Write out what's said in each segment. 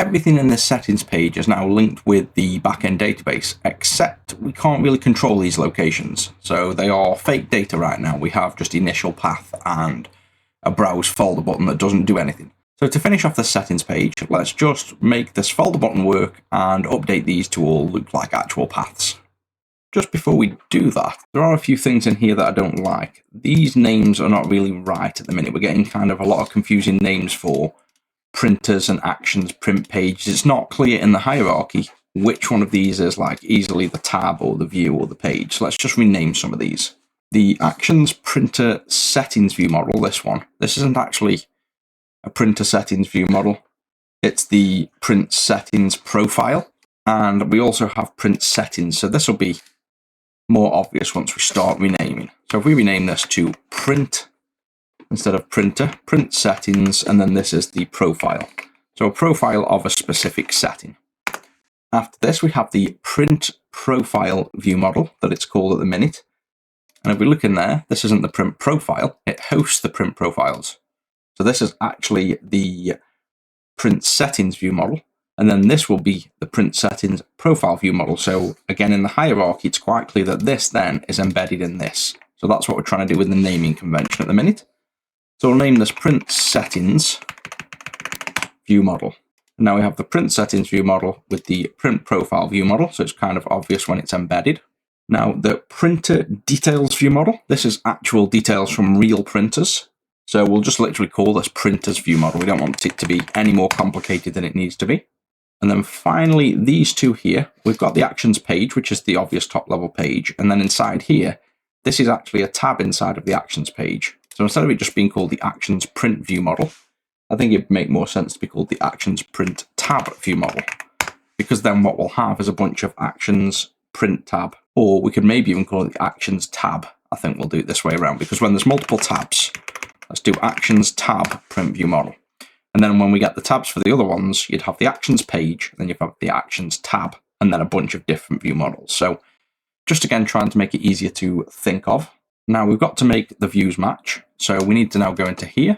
everything in this settings page is now linked with the backend database, except we can't really control these locations. So they are fake data right now. We have just initial path and a browse folder button that doesn't do anything. So to finish off the settings page, let's just make this folder button work and update these to all look like actual paths. Just before we do that, there are a few things in here that I don't like. These names are not really right at the minute. We're getting kind of a lot of confusing names for printers and actions print pages. It's not clear in the hierarchy which one of these is like easily the tab or the view or the page. So let's just rename some of these. The actions printer settings view model, this isn't actually a printer settings view model. It's the print settings profile. And we also have print settings. So this will be more obvious once we start renaming. So if we rename this to print instead of printer, print settings, and then this is the profile. So a profile of a specific setting. After this, we have the print profile view model that it's called at the minute. And if we look in there, this isn't the print profile, it hosts the print profiles. So this is actually the print settings view model. And then this will be the print settings profile view model. So again, in the hierarchy, it's quite clear that this then is embedded in this. So that's what we're trying to do with the naming convention at the minute. So we'll name this print settings view model. And now we have the print settings view model with the print profile view model. So it's kind of obvious when it's embedded. Now the printer details view model, this is actual details from real printers. So we'll just literally call this printers view model. We don't want it to be any more complicated than it needs to be. And then finally, these two here, we've got the actions page, which is the obvious top level page. And then inside here, this is actually a tab inside of the actions page. So instead of it just being called the actions print view model, I think it'd make more sense to be called the actions print tab view model. Because then what we'll have is a bunch of actions print tab, or we could maybe even call it the actions tab. I think we'll do it this way around, because when there's multiple tabs, let's do actions tab print view model. And then when we get the tabs for the other ones, you'd have the actions page, then you'd have the actions tab, and then a bunch of different view models. So just again, trying to make it easier to think of. Now we've got to make the views match. So we need to now go into here.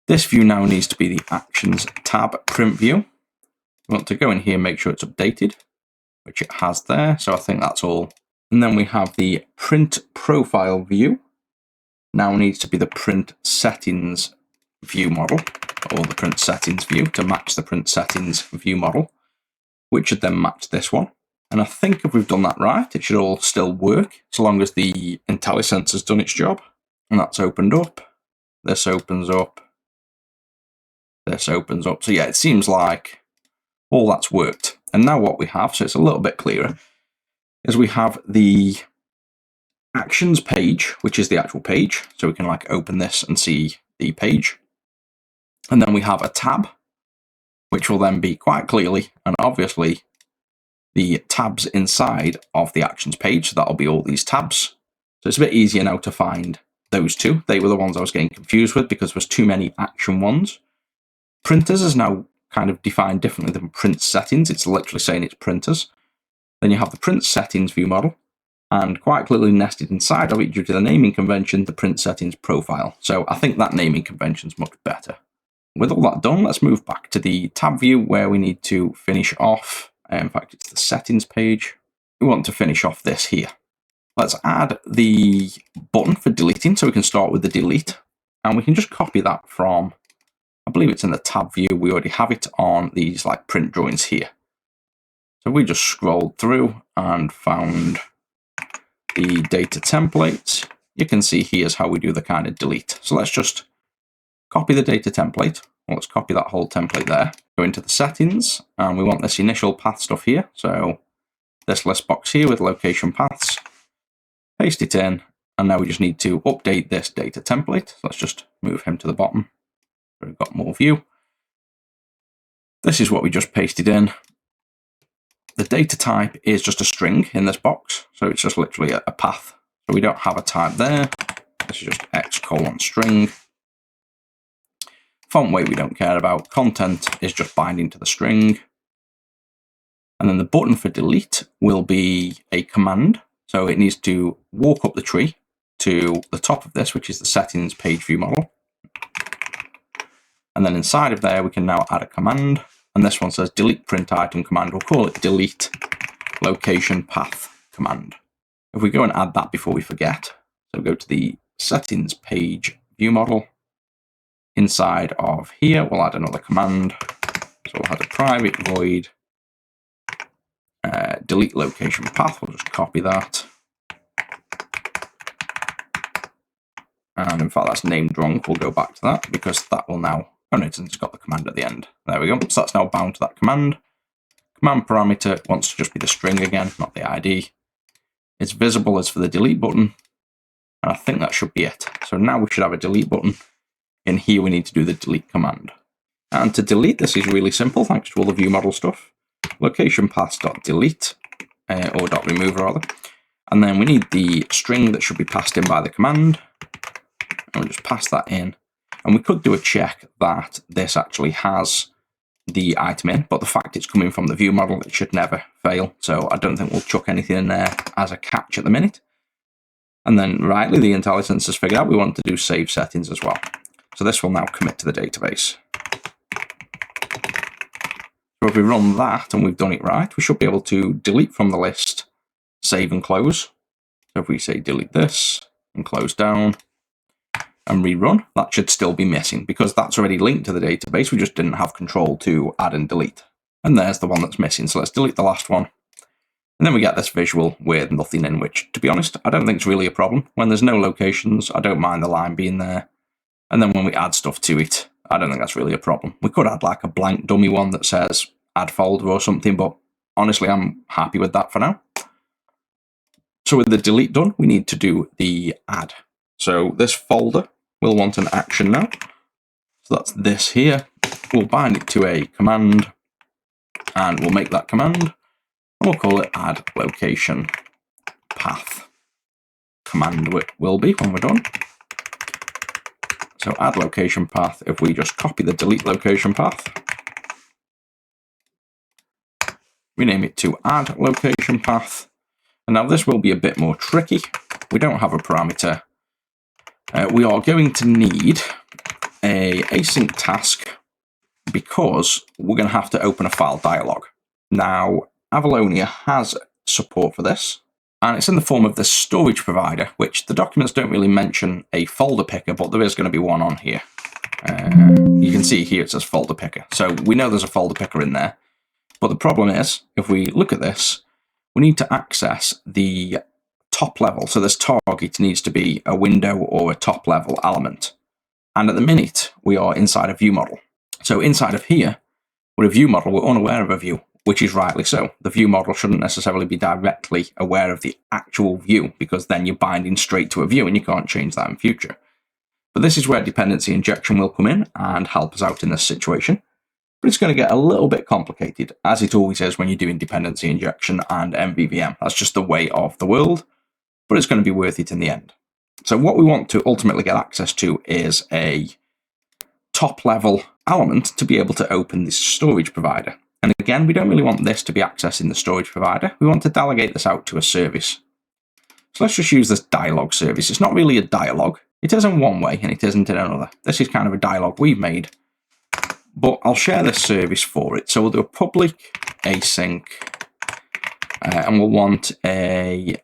This view now needs to be the actions tab print view. We want to go in here and make sure it's updated, which it has there. So I think that's all. And then we have the print profile view. Now needs to be the print settings view model, or the print settings view to match the print settings view model, which should then match this one. And I think if we've done that right, it should all still work, so long as the IntelliSense has done its job. And that's opened up. This opens up. This opens up. So yeah, it seems like all that's worked. And now what we have, so it's a little bit clearer, is we have the actions page, which is the actual page. So we can like open this and see the page. And then we have a tab, which will then be quite clearly and obviously the tabs inside of the actions page. So that'll be all these tabs. So it's a bit easier now to find those two. They were the ones I was getting confused with because there's too many action ones. Printers is now kind of defined differently than print settings. It's literally saying it's printers. Then you have the print settings view model, and quite clearly nested inside of it due to the naming convention, the print settings profile. So I think that naming convention is much better. With all that done, let's move back to the tab view where we need to finish off. In fact, it's the settings page. We want to finish off this here. Let's add the button for deleting, so we can start with the delete. And we can just copy that from, I believe it's in the tab view. We already have it on these like print drawings here. So we just scrolled through and found the data template. You can see here's how we do the kind of delete. So let's just copy the data template. Well, let's copy that whole template there. Go into the settings, and we want this initial path stuff here. So this list box here with location paths. Paste it in, and now we just need to update this data template. So let's just move him to the bottom. We've got more view. This is what we just pasted in. The data type is just a string in this box. So it's just literally a path. So we don't have a type there. This is just x:string. Font weight we don't care about. Content is just binding to the string. And then the button for delete will be a command. So it needs to walk up the tree to the top of this, which is the settings page view model. And then inside of there, we can now add a command. and this one says delete print item command. We'll call it delete location path command. If we go and add that before we forget, so go to the settings page, view model. Inside of here, we'll add another command. So we'll add a private void delete location path. We'll just copy that. And in fact, that's named wrong. We'll go back to that because that will now, oh no, it's got the command at the end. There we go. So that's now bound to that command. Command parameter wants to just be the string again, not the ID. It's visible as for the delete button. And I think that should be it. So now we should have a delete button. In here, we need to do the delete command. And to delete this is really simple, thanks to all the view model stuff. Location path.delete, or .remove rather. And then we need the string that should be passed in by the command. And we'll just pass that in. And we could do a check that this actually has the item in, but the fact it's coming from the view model, it should never fail. So I don't think we'll chuck anything in there as a catch at the minute. And then rightly, the IntelliSense has figured out we want to do save settings as well. So this will now commit to the database. So if we run that and we've done it right, we should be able to delete from the list, save and close. So if we say delete this and close down and rerun, that should still be missing because that's already linked to the database. We just didn't have control to add and delete. And there's the one that's missing. So let's delete the last one. And then we get this visual with nothing in, which, to be honest, I don't think it's really a problem. When there's no locations, I don't mind the line being there. And then when we add stuff to it, I don't think that's really a problem. We could add like a blank dummy one that says add folder or something, but honestly, I'm happy with that for now. So with the delete done, we need to do the add. So this folder will want an action now. So that's this here. We'll bind it to a command and we'll make that command. And we'll call it add location path. Command will be when we're done. So add location path, if we just copy the delete location path, rename it to add location path. And now this will be a bit more tricky. We don't have a parameter. We are going to need a async task because we're going to have to open a file dialog. Now, Avalonia has support for this, and it's in the form of the storage provider, which the documents don't really mention a folder picker, but there is going to be one on here. You can see here it says folder picker. So we know there's a folder picker in there. But the problem is, if we look at this, we need to access the top level. So this target needs to be a window or a top level element. And at the minute, we are inside a view model. So inside of here, we're a view model, we're unaware of a view, which is rightly so. The view model shouldn't necessarily be directly aware of the actual view because then you're binding straight to a view and you can't change that in future. But this is where dependency injection will come in and help us out in this situation. But it's going to get a little bit complicated, as it always is when you're doing dependency injection and MVVM. That's just the way of the world, but it's going to be worth it in the end. So what we want to ultimately get access to is a top level element to be able to open this storage provider. And again, we don't really want this to be accessing the storage provider. We want to delegate this out to a service. So let's just use this dialog service. It's not really a dialog. It is in one way and it isn't in another. This is kind of a dialog we've made, but I'll share this service for it. So we'll do a public async and we'll want a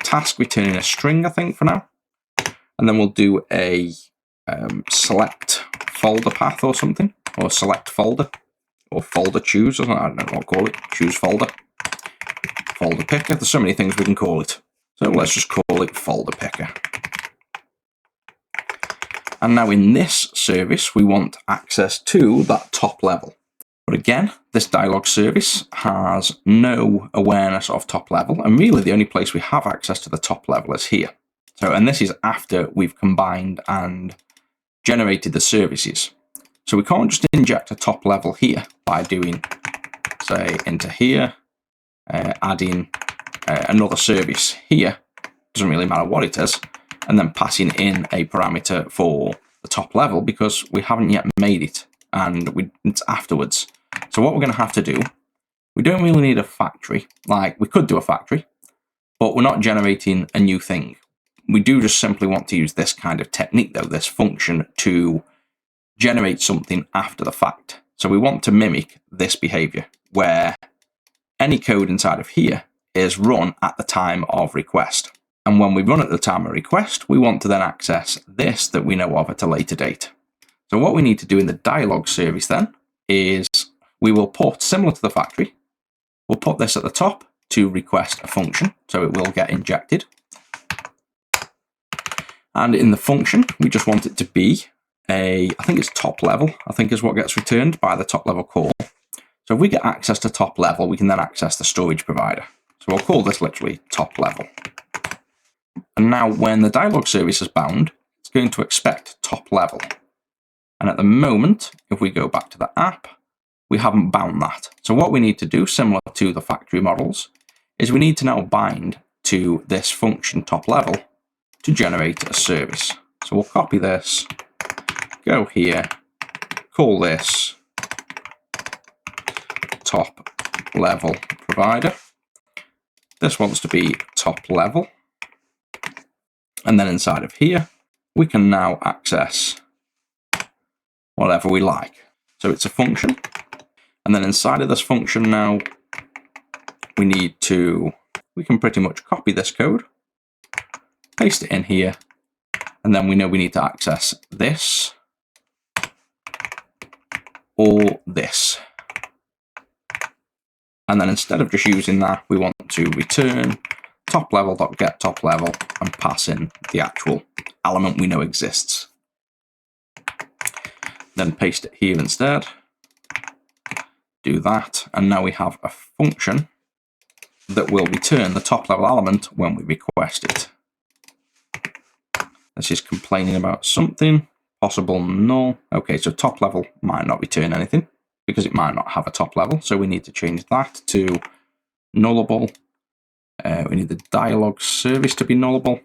task returning a string, I think, for now. And then we'll do a select folder path or something, or select folder. Or folder choose, or I don't know what I'll call it. Choose folder. Folder picker. There's so many things we can call it. So let's just call it folder picker. And now in this service, we want access to that top level. But again, this dialog service has no awareness of top level. And really the only place we have access to the top level is here. So, and this is after we've combined and generated the services. So we can't just inject a top level here by doing, say, into here, adding another service here, doesn't really matter what it is, and then passing in a parameter for the top level because we haven't yet made it and it's afterwards. So what we're going to have to do, we don't really need a factory, like we could do a factory, but we're not generating a new thing. We do just simply want to use this kind of technique though, this function to generate something after the fact. So we want to mimic this behavior where any code inside of here is run at the time of request. And when we run at the time of request, we want to then access this that we know of at a later date. So what we need to do in the dialog service then is we will put, similar to the factory, we'll put this at the top to request a function, so it will get injected. And in the function, we just want it to be I think it's top level, I think is what gets returned by the top level call. So if we get access to top level, we can then access the storage provider. So we'll call this literally top level. And now when the dialog service is bound, it's going to expect top level. And at the moment, if we go back to the app, we haven't bound that. So what we need to do, similar to the factory models, is we need to now bind to this function top level to generate a service. So we'll copy this, go here, call this top level provider. This wants to be top level. And then inside of here, we can now access whatever we like. So it's a function. And then inside of this function now, we can pretty much copy this code, paste it in here, and then we know we need to access this or this. And then instead of just using that, we want to return top level.get top level and pass in the actual element we know exists. Then paste it here instead. Do that, and now we have a function that will return the top level element when we request it. This is complaining about something, possible null. Okay, so top level might not return anything because it might not have a top level. So we need to change that to nullable. We need the dialog service to be nullable.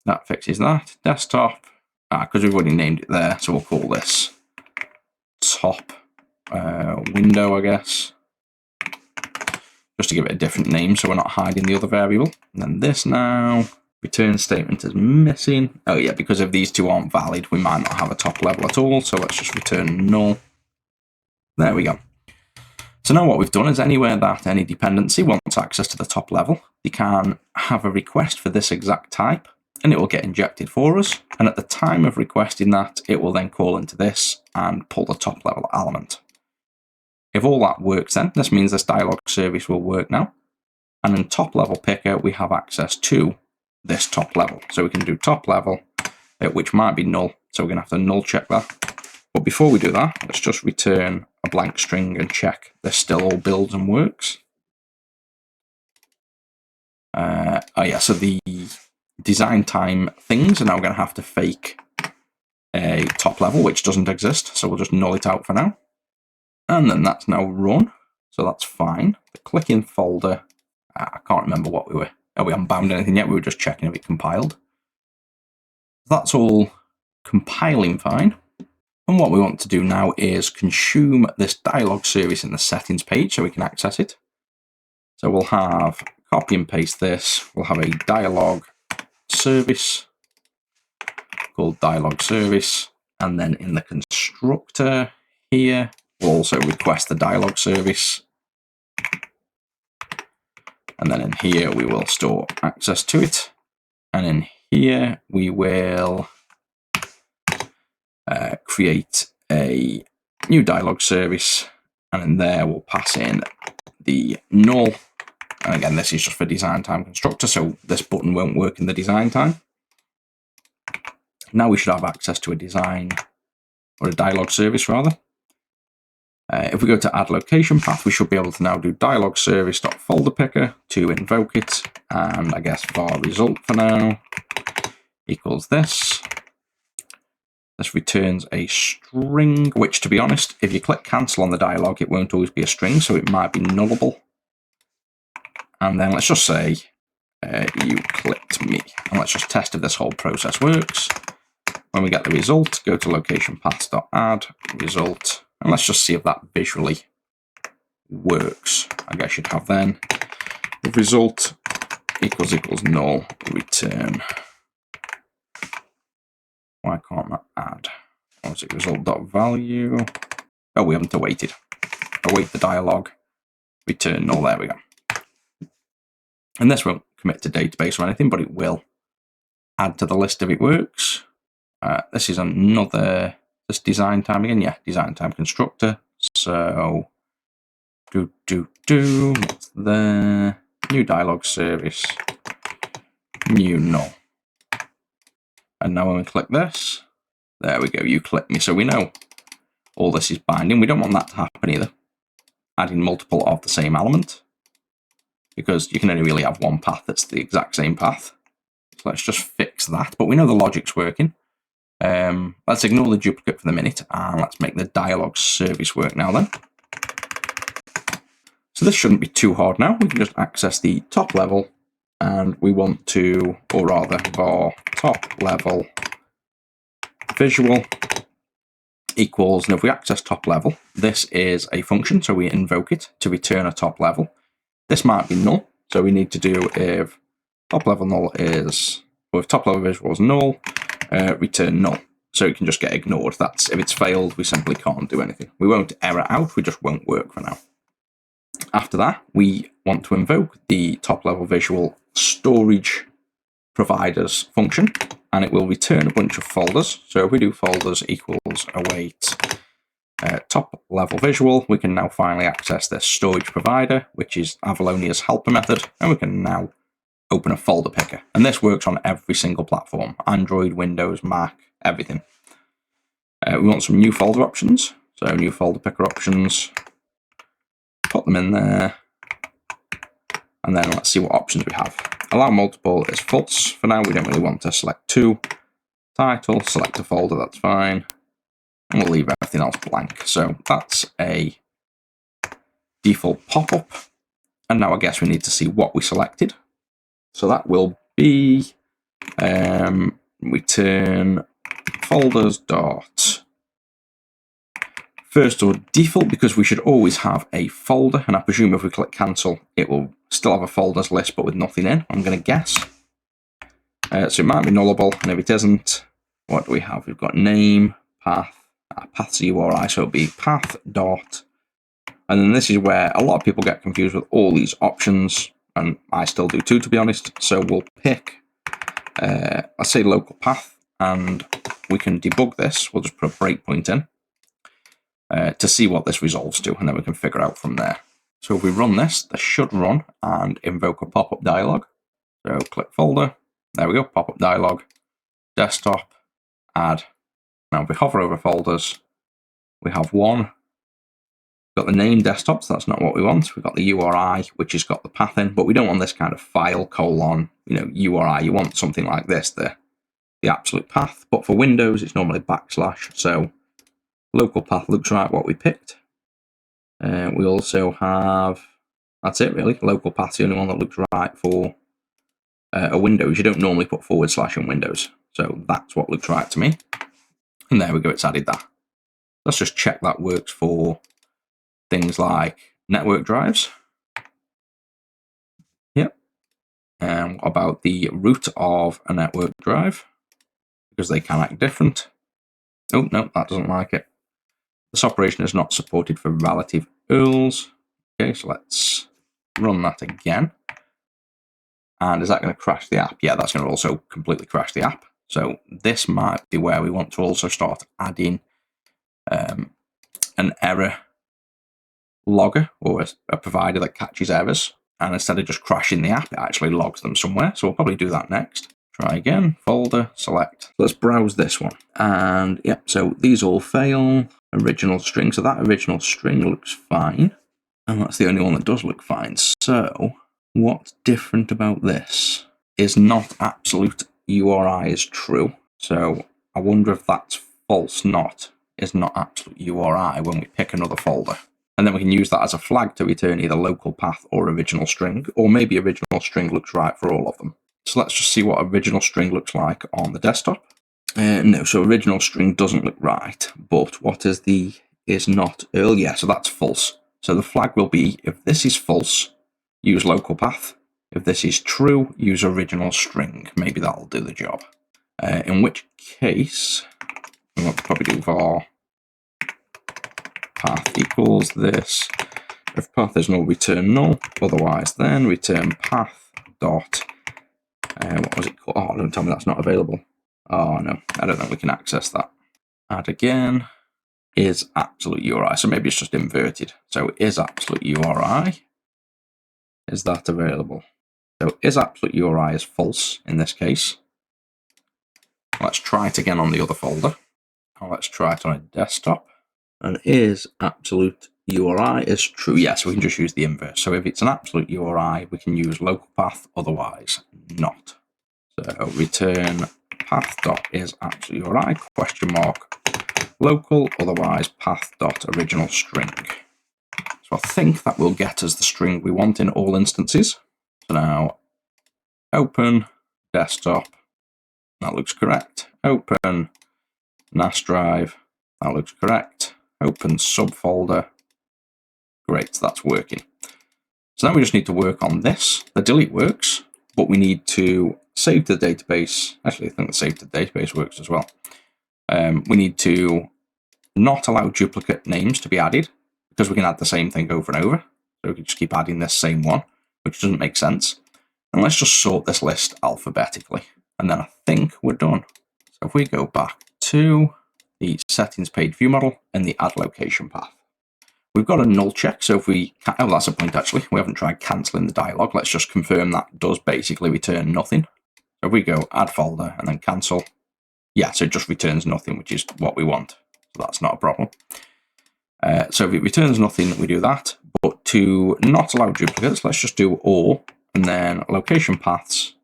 That fixes that. Desktop, because we've already named it there, so we'll call this top window, I guess, just to give it a different name so we're not hiding the other variable. And then this now, return statement is missing. Oh yeah, because if these two aren't valid, we might not have a top level at all. So let's just return null. There we go. So now what we've done is anywhere that any dependency wants access to the top level, they can have a request for this exact type, and it will get injected for us. And at the time of requesting that, it will then call into this and pull the top level element. If all that works then, this means this dialog service will work now. And in top level picker, we have access to this top level. So we can do top level, which might be null. So we're going to have to null check that. But before we do that, let's just return a blank string and check this still all builds and works. Oh yeah, so the design time things are now going to have to fake a top level, which doesn't exist. So we'll just null it out for now. And then that's now run. So that's fine. The click in folder, I can't remember what we were. Oh, we haven't bound anything yet. We were just checking if it compiled. That's all compiling fine. And what we want to do now is consume this dialog service in the settings page so we can access it. So we'll have copy and paste this. We'll have a dialog service called dialog service. And then in the constructor here, we'll also request the dialog service. And then in here, we will store access to it. And in here, we will create a new dialog service. And in there, we'll pass in the null. And again, this is just for design time constructor, so this button won't work in the design time. Now we should have access to a design, or a dialog service rather. If we go to add location path, we should be able to now do dialog service.folder picker to invoke it. And I guess var result for now equals this. This returns a string, which to be honest, if you click cancel on the dialog, it won't always be a string, so it might be nullable. And then let's just say you clicked me. And let's just test if this whole process works. When we get the result, go to location paths.add result. And let's just see if that visually works. I guess you'd have then the result equals null return. Why can't that add? What's it? Result.value. Oh, we haven't awaited. Await the dialog. Return null. There we go. And this won't commit to database or anything, but it will add to the list if it works. This is another, this design time again. Yeah, design time constructor. So, what's there? New dialog service. New null. And now when we click this, there we go, you click me. So we know all this is binding. We don't want that to happen either. Adding multiple of the same element, because you can only really have one path that's the exact same path. So let's just fix that. But we know the logic's working. Let's ignore the duplicate for the minute, and let's make the dialog service work now then. So this shouldn't be too hard now. We can just access the top level, and we want to, or rather, var top level visual equals, and if we access top level, this is a function, so we invoke it to return a top level. This might be null, so we need to do if top level null is, or if top level visual is null, return null. So it can just get ignored. That's if it's failed, we simply can't do anything. We won't error out, we just won't work for now. After that, we want to invoke the top level visual storage providers function, and it will return a bunch of folders. So if we do folders equals await top level visual, we can now finally access this storage provider, which is Avalonia's helper method, and we can now open a folder picker. And this works on every single platform, Android, Windows, Mac, everything. We want some new folder options. So new folder picker options, put them in there, and then let's see what options we have. Allow multiple is false for now. We don't really want to select two. Title, select a folder, that's fine. And we'll leave everything else blank. So that's a default pop-up. And now I guess we need to see what we selected. So that will be return folders dot first or default, because we should always have a folder, and I presume if we click cancel it will still have a folders list but with nothing in, I'm going to guess. So it might be nullable, and if it isn't, what do we have? We've got name, path, path's URI, so it'll be path dot, and then this is where a lot of people get confused with all these options, and I still do too, to be honest. So we'll pick, let's say local path, and we can debug this. We'll just put a breakpoint in to see what this resolves to, and then we can figure out from there. So if we run this should run and invoke a pop-up dialog. So click folder, there we go, pop-up dialog, desktop, add. Now if we hover over folders, we have one. We've got the name desktop, so that's not what we want. We've got the URI, which has got the path in, but we don't want this kind of file colon, URI. You want something like this, the absolute path. But for Windows, it's normally /. So local path looks right what we picked. We also have, that's it really, local path's the only one that looks right for a Windows. You don't normally put / in Windows. So that's what looks right to me. And there we go, it's added that. Let's just check that works for things like network drives. Yep. And what about the root of a network drive? Because they can act different. Oh, no, that doesn't like it. This operation is not supported for relative URLs. Okay, so let's run that again. And is that going to crash the app? Yeah, that's going to also completely crash the app. So this might be where we want to also start adding an error logger, or a provider that catches errors. And instead of just crashing the app, it actually logs them somewhere. So we'll probably do that next. Try again, folder, select. Let's browse this one. And yep, so these all fail. Original string, so that original string looks fine. And that's the only one that does look fine. So what's different about this is not absolute URI is true. So I wonder if that's false not is not absolute URI when we pick another folder. And then we can use that as a flag to return either local path or original string, or maybe original string looks right for all of them. So let's just see what original string looks like on the desktop. No, so original string doesn't look right, but what is the is not URL? Yeah, so that's false. So the flag will be, if this is false, use local path. If this is true, use original string. Maybe that'll do the job. In which case, we want to probably do var path equals this. If path is null, return null. Otherwise, then return path dot. What was it called? Oh, don't tell me that's not available. Oh no, I don't think we can access that. Add again is absolute URI. So maybe it's just inverted. So is absolute URI. Is that available? So is absolute URI is false in this case. Let's try it again on the other folder. Now let's try it on a desktop. And is absolute URI is true. Yes, we can just use the inverse. So if it's an absolute URI, we can use local path, otherwise not. So return path dot is absolute URI question mark local, otherwise path dot original string. So I think that will get us the string we want in all instances. So now open desktop, that looks correct. Open NAS drive, that looks correct. Open subfolder. Great, that's working. So now we just need to work on this. The delete works, but we need to save to the database. Actually, I think the save to the database works as well. We need to not allow duplicate names to be added because we can add the same thing over and over. So we can just keep adding this same one, which doesn't make sense. And let's just sort this list alphabetically. And then I think we're done. So if we go back to the settings page view model and the add location path, we've got a null check. So if we, oh, that's a point actually. We haven't tried cancelling the dialog. Let's just confirm that does basically return nothing. So if we go add folder and then cancel, yeah, so it just returns nothing, which is what we want. So that's not a problem. So if it returns nothing, we do that. But to not allow duplicates, let's just do or, and then location paths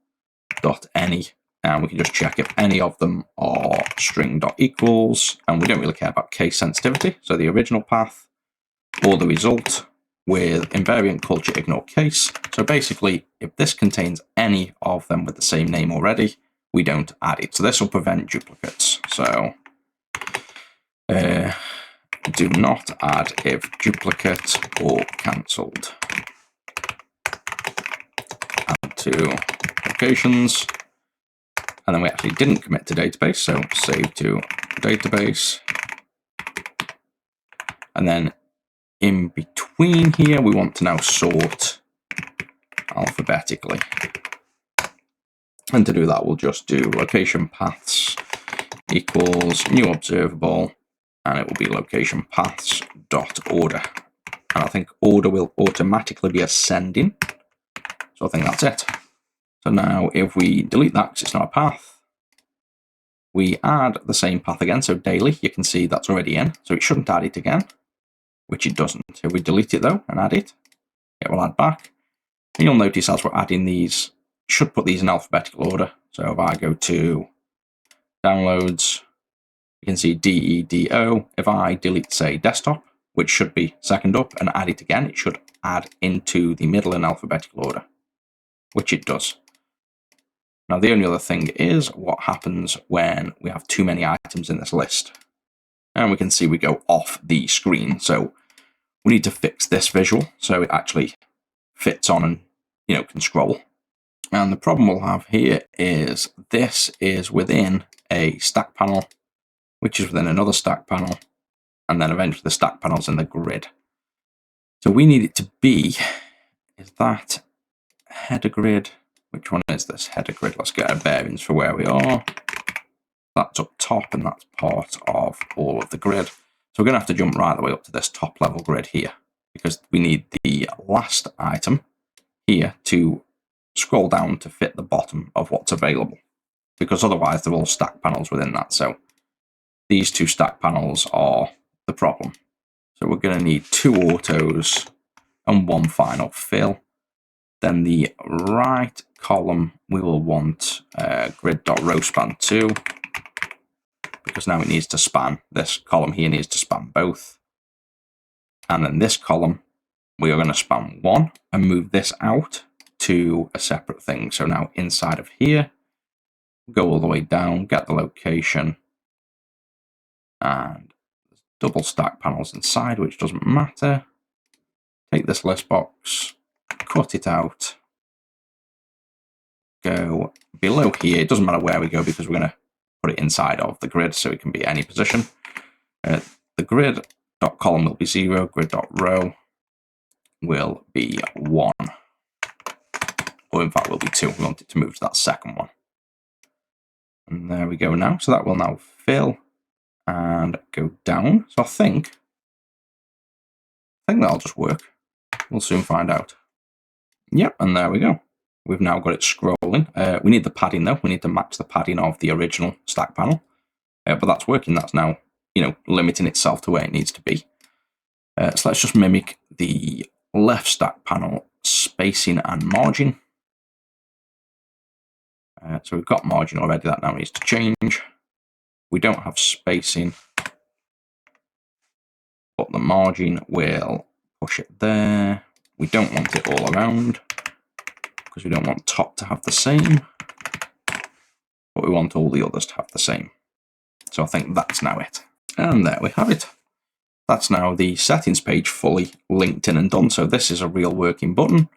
dot any. And we can just check if any of them are string.equals, and we don't really care about case sensitivity. So the original path or the result with invariant culture ignore case. So basically, if this contains any of them with the same name already, we don't add it. So this will prevent duplicates. So do not add if duplicate or cancelled. Add to locations. And then we actually didn't commit to database, so save to database. And then in between here, we want to now sort alphabetically. And to do that, we'll just do location paths equals new observable, and it will be location paths dot order. And I think order will automatically be ascending. So I think that's it. So now if we delete that because it's not a path, we add the same path again. So daily, you can see that's already in. So it shouldn't add it again, which it doesn't. If we delete it though and add it, it will add back. And you'll notice as we're adding these, should put these in alphabetical order. So if I go to downloads, you can see DEDO. If I delete, say, desktop, which should be second up, and add it again, it should add into the middle in alphabetical order, which it does. Now, the only other thing is what happens when we have too many items in this list. And we can see we go off the screen. So we need to fix this visual so it actually fits on and, can scroll. And the problem we'll have here is this is within a stack panel, which is within another stack panel, and then eventually the stack panel's in the grid. So we need it to be, is that header grid? Which one is this header grid? Let's get our bearings for where we are. That's up top, and that's part of all of the grid. So we're going to have to jump right the way up to this top level grid here, because we need the last item here to scroll down to fit the bottom of what's available, because otherwise they're all stack panels within that. So these two stack panels are the problem. So we're going to need 2 autos and 1 final fill. Then the right column, we will want grid.rowspan2, because now it needs to span, this column here needs to span both. And then this column, we are going to span 1 and move this out to a separate thing. So now inside of here, go all the way down, get the location, and double stack panels inside, which doesn't matter. Take this list box, cut it out, go below here. It doesn't matter where we go because we're going to put it inside of the grid so it can be any position. The grid.column will be 0, grid.row will be 1. Or in fact will be 2. We want it to move to that second one. And there we go now. So that will now fill and go down. So I think that'll just work. We'll soon find out. Yep, and there we go. We've now got it scrolling. We need the padding though. We need to match the padding of the original stack panel. But that's working. That's now, limiting itself to where it needs to be. So let's just mimic the left stack panel spacing and margin. So we've got margin already. That now needs to change. We don't have spacing, but the margin will push it there. We don't want it all around because we don't want top to have the same, but we want all the others to have the same. So I think that's now it. And there we have it. That's now the settings page fully linked in and done. So this is a real working button.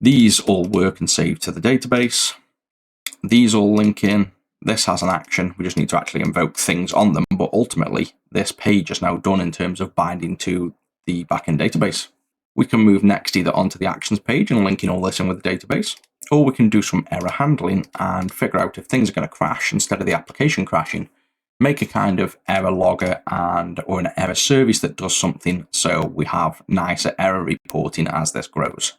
These all work and save to the database. These all link in. This has an action. We just need to actually invoke things on them. But ultimately, this page is now done in terms of binding to the backend database. We can move next either onto the actions page and linking all this in with the database, or we can do some error handling and figure out if things are going to crash instead of the application crashing. Make a kind of error logger or an error service that does something so we have nicer error reporting as this grows.